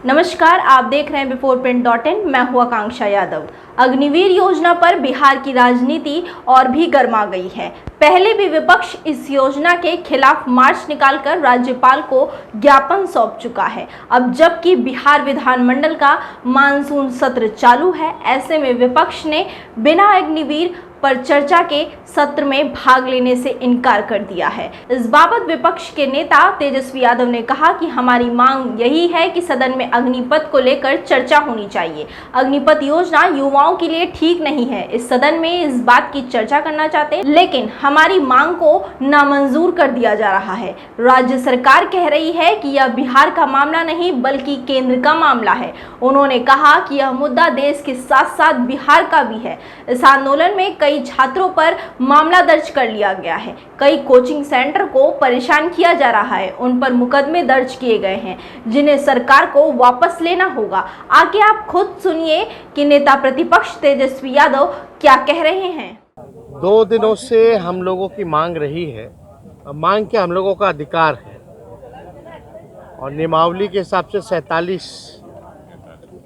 नमस्कार, आप देख रहे हैं बिफोर प्रिंट.इन। मैं हूं आकांक्षा यादव। अग्निवीर योजना पर बिहार की राजनीति और भी गर्मा गई है। पहले भी विपक्ष इस योजना के खिलाफ मार्च निकालकर राज्यपाल को ज्ञापन सौंप चुका है। अब जबकि बिहार विधानमंडल का मानसून सत्र चालू है, ऐसे में विपक्ष ने बिना अग्निवीर पर चर्चा के सत्र में भाग लेने से इनकार कर दिया है। इस बाबत विपक्ष के नेता तेजस्वी यादव ने कहा कि हमारी मांग यही है कि सदन में अग्निपथ को लेकर चर्चा होनी चाहिए। अग्निपथ योजना युवाओं के लिए ठीक नहीं है। इस सदन में इस बात की चर्चा करना चाहते हैं, लेकिन हमारी मांग को नामंजूर कर दिया जा रहा है। राज्य सरकार कह रही है कि यह बिहार का मामला नहीं बल्कि केंद्र का मामला है। उन्होंने कहा कि यह मुद्दा देश के साथ साथ बिहार का भी है। इस आंदोलन में कई छात्रों पर मामला दर्ज कर लिया गया है। कई कोचिंग सेंटर को परेशान किया जा रहा है। उन पर मुकदमे दर्ज किए गए हैं, जिन्हें सरकार को वापस लेना होगा। आगे आप खुद सुनिए कि नेता प्रतिपक्ष तेजस्वी यादव क्या कह रहे हैं। 2 दिनों से हम लोगों की मांग रही है। मांग के हम लोगों का अधिकार है और नियमावली के हिसाब से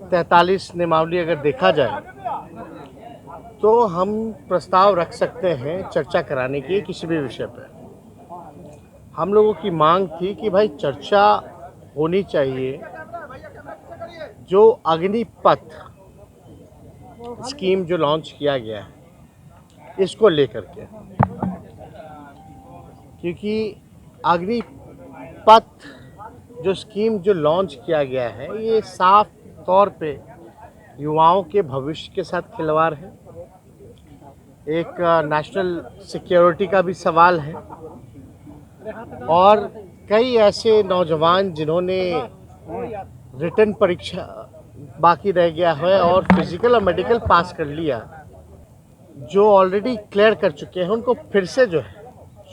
43 नियमावली अगर देखा जाए तो हम प्रस्ताव रख सकते हैं चर्चा कराने की किसी भी विषय पर। हम लोगों की मांग थी कि भाई चर्चा होनी चाहिए जो अग्निपथ स्कीम जो लॉन्च किया गया है इसको लेकर के, क्योंकि अग्निपथ जो स्कीम जो लॉन्च किया गया है ये साफ तौर पे युवाओं के भविष्य के साथ खिलवाड़ है। एक नेशनल सिक्योरिटी का भी सवाल है और कई ऐसे नौजवान जिन्होंने रिटन परीक्षा बाकी रह गया है और फिजिकल और मेडिकल पास कर लिया, जो ऑलरेडी क्लियर कर चुके हैं, उनको फिर से जो है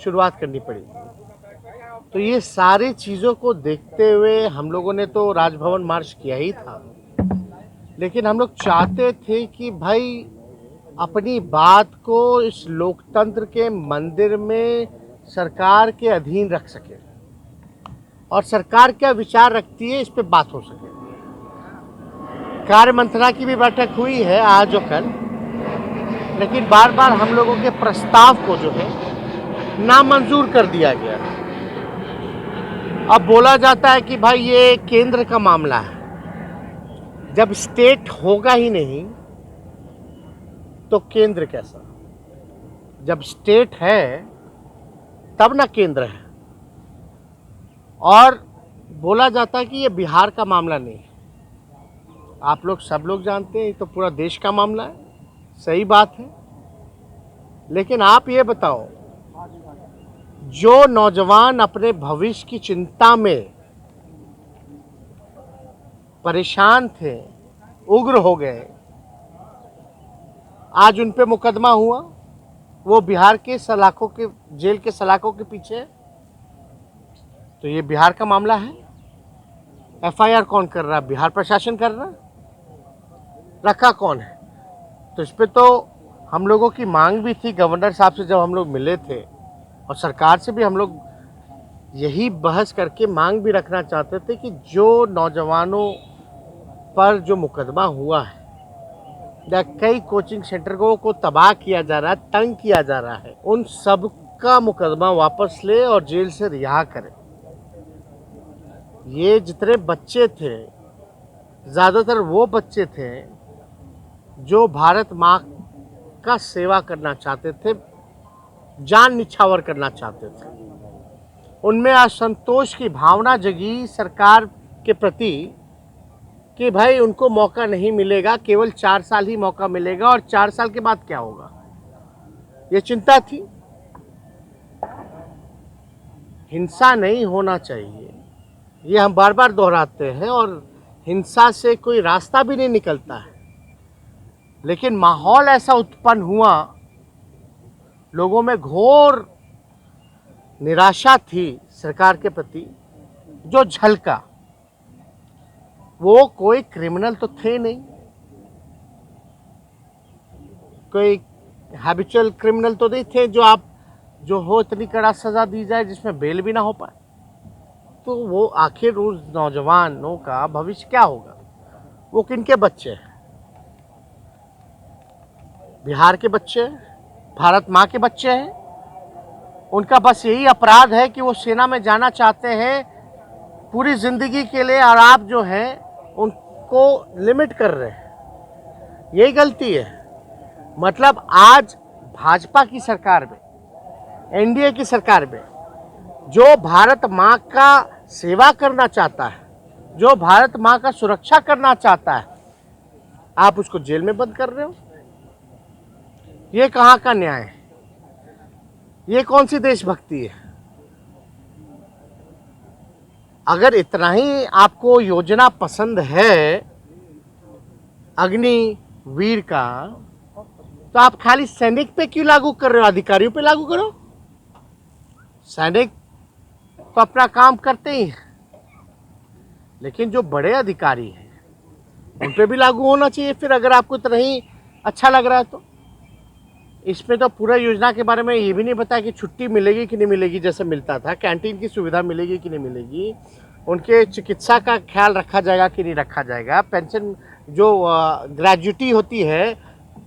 शुरुआत करनी पड़ेगी। तो ये सारी चीज़ों को देखते हुए हम लोगों ने तो राजभवन मार्च किया ही था, लेकिन हम लोग चाहते थे कि भाई अपनी बात को इस लोकतंत्र के मंदिर में सरकार के अधीन रख सके और सरकार क्या विचार रखती है इस पे बात हो सके। कार्य मंत्रणा की भी बैठक हुई है आज और कल, लेकिन बार बार हम लोगों के प्रस्ताव को जो है नामंजूर कर दिया गया। अब बोला जाता है कि भाई ये केंद्र का मामला है। जब स्टेट होगा ही नहीं तो केंद्र कैसा? जब स्टेट है तब ना केंद्र है। और बोला जाता है कि ये बिहार का मामला नहीं है। आप लोग सब लोग जानते हैं ये तो पूरा देश का मामला है। सही बात है, लेकिन आप ये बताओ, जो नौजवान अपने भविष्य की चिंता में परेशान थे, उग्र हो गए, आज उन पे मुकदमा हुआ, वो बिहार के सलाखों के जेल के सलाखों के पीछे है। तो ये बिहार का मामला है। एफआईआर कौन कर रहा है? बिहार प्रशासन कर रहा है। रखा कौन है? तो इस पे तो हम लोगों की मांग भी थी। गवर्नर साहब से जब हम लोग मिले थे और सरकार से भी हम लोग यही बहस करके मांग भी रखना चाहते थे कि जो नौजवानों पर जो मुकदमा हुआ है या कई कोचिंग सेंटर को तबाह किया जा रहा है, तंग किया जा रहा है, उन सब का मुकदमा वापस ले और जेल से रिहा करें। ये जितने बच्चे थे, ज़्यादातर वो बच्चे थे जो भारत माँ का सेवा करना चाहते थे, जान निछावर करना चाहते थे। उनमें असंतोष की भावना जगी सरकार के प्रति कि भाई उनको मौका नहीं मिलेगा, केवल 4 साल ही मौका मिलेगा और 4 साल के बाद क्या होगा, ये चिंता थी। हिंसा नहीं होना चाहिए, ये हम बार बार दोहराते हैं और हिंसा से कोई रास्ता भी नहीं निकलता है। लेकिन माहौल ऐसा उत्पन्न हुआ, लोगों में घोर निराशा थी सरकार के प्रति, जो झलका। वो कोई क्रिमिनल तो थे नहीं, कोई हैबिचुअल क्रिमिनल तो नहीं थे जो हो इतनी कड़ा सज़ा दी जाए जिसमें बेल भी ना हो पाए। तो वो आखिर उस नौजवानों का भविष्य क्या होगा? वो किनके बच्चे हैं? बिहार के बच्चे हैं, भारत माँ के बच्चे हैं। उनका बस यही अपराध है कि वो सेना में जाना चाहते हैं पूरी जिंदगी के लिए, और आप जो है उनको लिमिट कर रहे हैं। यही गलती है। मतलब आज भाजपा की सरकार में, एनडीए की सरकार में, जो भारत माँ का सेवा करना चाहता है, जो भारत माँ का सुरक्षा करना चाहता है, आप उसको जेल में बंद कर रहे हो। ये कहाँ का न्याय है? ये कौन सी देशभक्ति है? अगर इतना ही आपको योजना पसंद है अग्निवीर का, तो आप खाली सैनिक पे क्यों लागू कर रहे हो? अधिकारियों पे लागू करो। सैनिक तो अपना काम करते ही हैं, लेकिन जो बड़े अधिकारी हैं उन पे भी लागू होना चाहिए। फिर अगर आपको इतना ही अच्छा लग रहा है तो इसमें तो पूरा योजना के बारे में ये भी नहीं बताया कि छुट्टी मिलेगी कि नहीं मिलेगी, जैसे मिलता था, कैंटीन की सुविधा मिलेगी कि नहीं मिलेगी, उनके चिकित्सा का ख्याल रखा जाएगा कि नहीं रखा जाएगा, पेंशन जो ग्रेजुटी होती है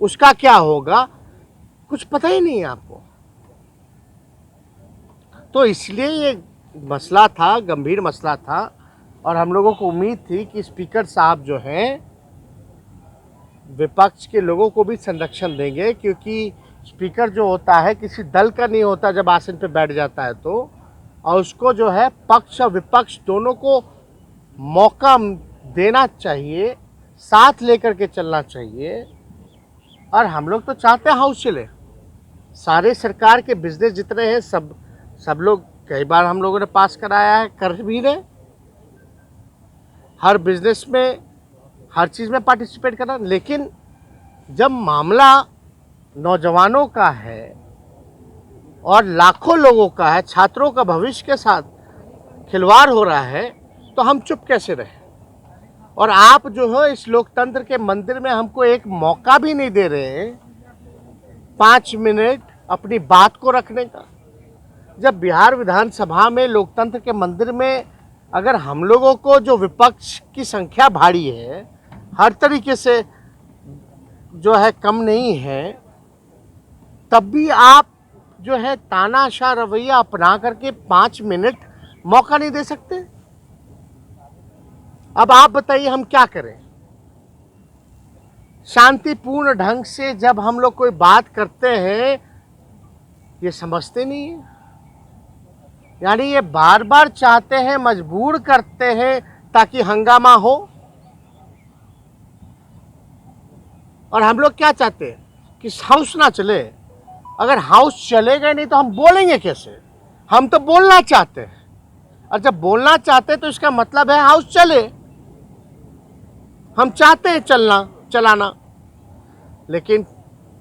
उसका क्या होगा, कुछ पता ही नहीं है आपको। तो इसलिए ये मसला था, गंभीर मसला था, और हम लोगों को उम्मीद थी कि स्पीकर साहब जो हैं विपक्ष के लोगों को भी संरक्षण देंगे, क्योंकि स्पीकर जो होता है किसी दल का नहीं होता जब आसन पे बैठ जाता है तो, और उसको जो है पक्ष और विपक्ष दोनों को मौका देना चाहिए, साथ लेकर के चलना चाहिए। और हम लोग तो चाहते हैं हाउस चले, सारे सरकार के बिजनेस जितने हैं सब लोग, कई बार हम लोगों ने पास कराया है, कर भी रहे। हर बिजनेस में, हर चीज़ में पार्टिसिपेट करना। लेकिन जब मामला नौजवानों का है और लाखों लोगों का है, छात्रों का भविष्य के साथ खिलवाड़ हो रहा है, तो हम चुप कैसे रहे? और आप जो है इस लोकतंत्र के मंदिर में हमको एक मौका भी नहीं दे रहे 5 मिनट अपनी बात को रखने का। जब बिहार विधानसभा में लोकतंत्र के मंदिर में अगर हम लोगों को, जो विपक्ष की संख्या भारी है, हर तरीके से जो है कम नहीं है, तब भी आप जो है तानाशाह रवैया अपना करके 5 मिनट मौका नहीं दे सकते। अब आप बताइए हम क्या करें? शांतिपूर्ण ढंग से जब हम लोग कोई बात करते हैं, ये समझते नहीं है। यानी ये बार बार चाहते हैं, मजबूर करते हैं ताकि हंगामा हो। और हम लोग क्या चाहते हैं कि हाउस ना चले। अगर हाउस चलेगा नहीं तो हम बोलेंगे कैसे? हम तो बोलना चाहते हैं, और जब बोलना चाहते हैं तो इसका मतलब है हाउस चले। हम चाहते हैं चलाना, लेकिन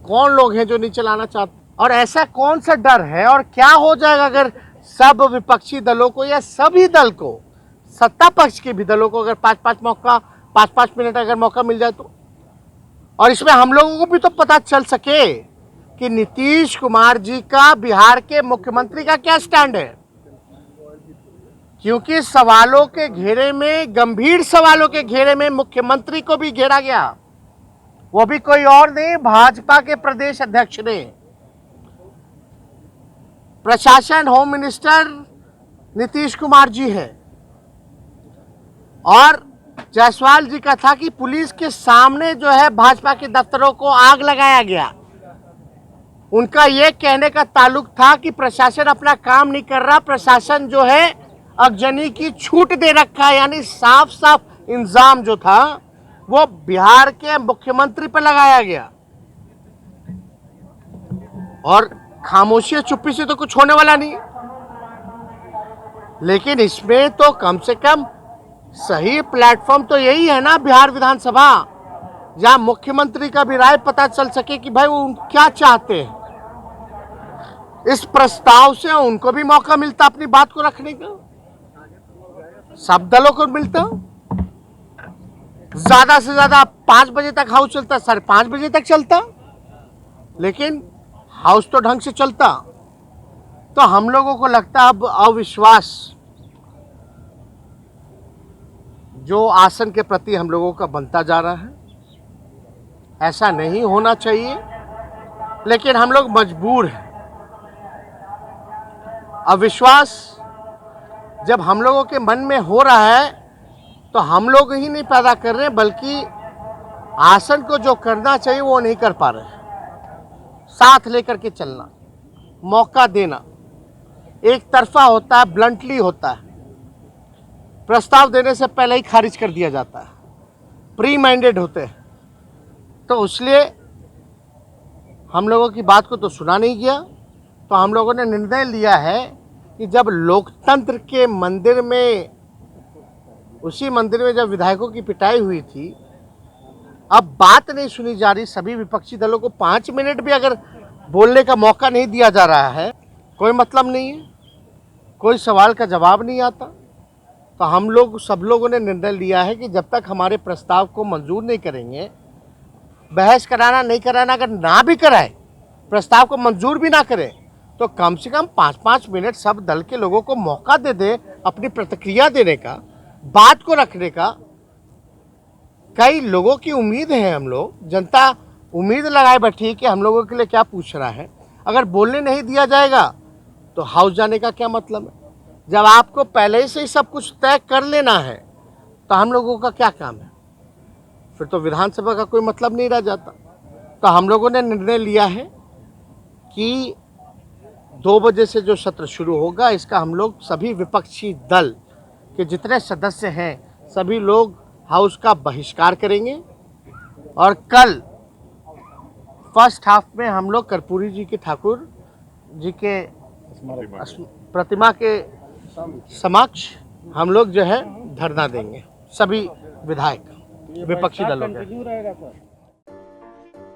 कौन लोग हैं जो नहीं चलाना चाहते? और ऐसा कौन सा डर है, और क्या हो जाएगा अगर सब विपक्षी दलों को या सभी दल को, सत्ता पक्ष के भी दलों को अगर 5-5 मिनट अगर मौका मिल जाए तो? और इसमें हम लोगों को भी तो पता चल सके कि नीतीश कुमार जी का बिहार के मुख्यमंत्री का क्या स्टैंड है। क्योंकि सवालों के घेरे में, गंभीर सवालों के घेरे में मुख्यमंत्री को भी घेरा गया, वो भी कोई और नहीं, भाजपा के प्रदेश अध्यक्ष ने। प्रशासन, होम मिनिस्टर नीतीश कुमार जी हैं, और जायसवाल जी का था कि पुलिस के सामने जो है भाजपा के दफ्तरों को आग लगाया गया। उनका ये कहने का ताल्लुक था कि प्रशासन अपना काम नहीं कर रहा, प्रशासन जो है अगजनी की छूट दे रखा है। यानी साफ साफ इल्जाम जो था वो बिहार के मुख्यमंत्री पर लगाया गया। और खामोशी चुप्पी से तो कुछ होने वाला नहीं है। लेकिन इसमें तो कम से कम सही प्लेटफॉर्म तो यही है ना, बिहार विधानसभा, जहां मुख्यमंत्री का भी राय पता चल सके कि भाई वो क्या चाहते हैं। इस प्रस्ताव से उनको भी मौका मिलता अपनी बात को रखने का, सब दलों को मिलता। ज्यादा से ज्यादा 5 बजे तक हाउस चलता, 5:30 बजे तक चलता, लेकिन हाउस तो ढंग से चलता। तो हम लोगों को लगता अब अविश्वास जो आसन के प्रति हम लोगों का बनता जा रहा है। ऐसा नहीं होना चाहिए, लेकिन हम लोग मजबूर हैं। अविश्वास जब हम लोगों के मन में हो रहा है तो हम लोग ही नहीं पैदा कर रहे, बल्कि आसन को जो करना चाहिए वो नहीं कर पा रहे। साथ लेकर के चलना, मौका देना एक तरफा होता है, ब्लंटली होता है। प्रस्ताव देने से पहले ही खारिज कर दिया जाता है, प्री माइंडेड होते हैं। तो इसलिए हम लोगों की बात को तो सुना नहीं गया। तो हम लोगों ने निर्णय लिया है कि जब लोकतंत्र के मंदिर में, उसी मंदिर में जब विधायकों की पिटाई हुई थी, अब बात नहीं सुनी जा रही, सभी विपक्षी दलों को 5 मिनट भी अगर बोलने का मौका नहीं दिया जा रहा है, कोई मतलब नहीं है, कोई सवाल का जवाब नहीं आता। तो हम लोग सब लोगों ने निर्णय लिया है कि जब तक हमारे प्रस्ताव को मंजूर नहीं करेंगे, बहस कराना नहीं कराना, अगर ना भी कराए, प्रस्ताव को मंजूर भी ना करें, तो कम से कम 5-5 मिनट सब दल के लोगों को मौका दे दे अपनी प्रतिक्रिया देने का, बात को रखने का। कई लोगों की उम्मीद है, हम लोग जनता उम्मीद लगाए बैठी कि हम लोगों के लिए क्या पूछ रहा है। अगर बोलने नहीं दिया जाएगा तो हाउस जाने का क्या मतलब है? जब आपको पहले से ही सब कुछ तय कर लेना है तो हम लोगों का क्या काम है? फिर तो विधानसभा का कोई मतलब नहीं रह जाता। तो हम लोगों ने निर्णय लिया है कि 2 बजे से जो सत्र शुरू होगा, इसका हम लोग सभी विपक्षी दल के जितने सदस्य हैं सभी लोग हाउस का बहिष्कार करेंगे। और कल फर्स्ट हाफ में हम लोग कर्पूरी जी के ठाकुर जी के प्रतिमा के समक्ष हम लोग जो है धरना देंगे, सभी विधायक विपक्षी दलों के।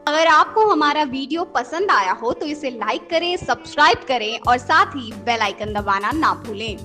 अगर आपको हमारा वीडियो पसंद आया हो तो इसे लाइक करें, सब्सक्राइब करें और साथ ही बेल आइकन दबाना ना भूलें।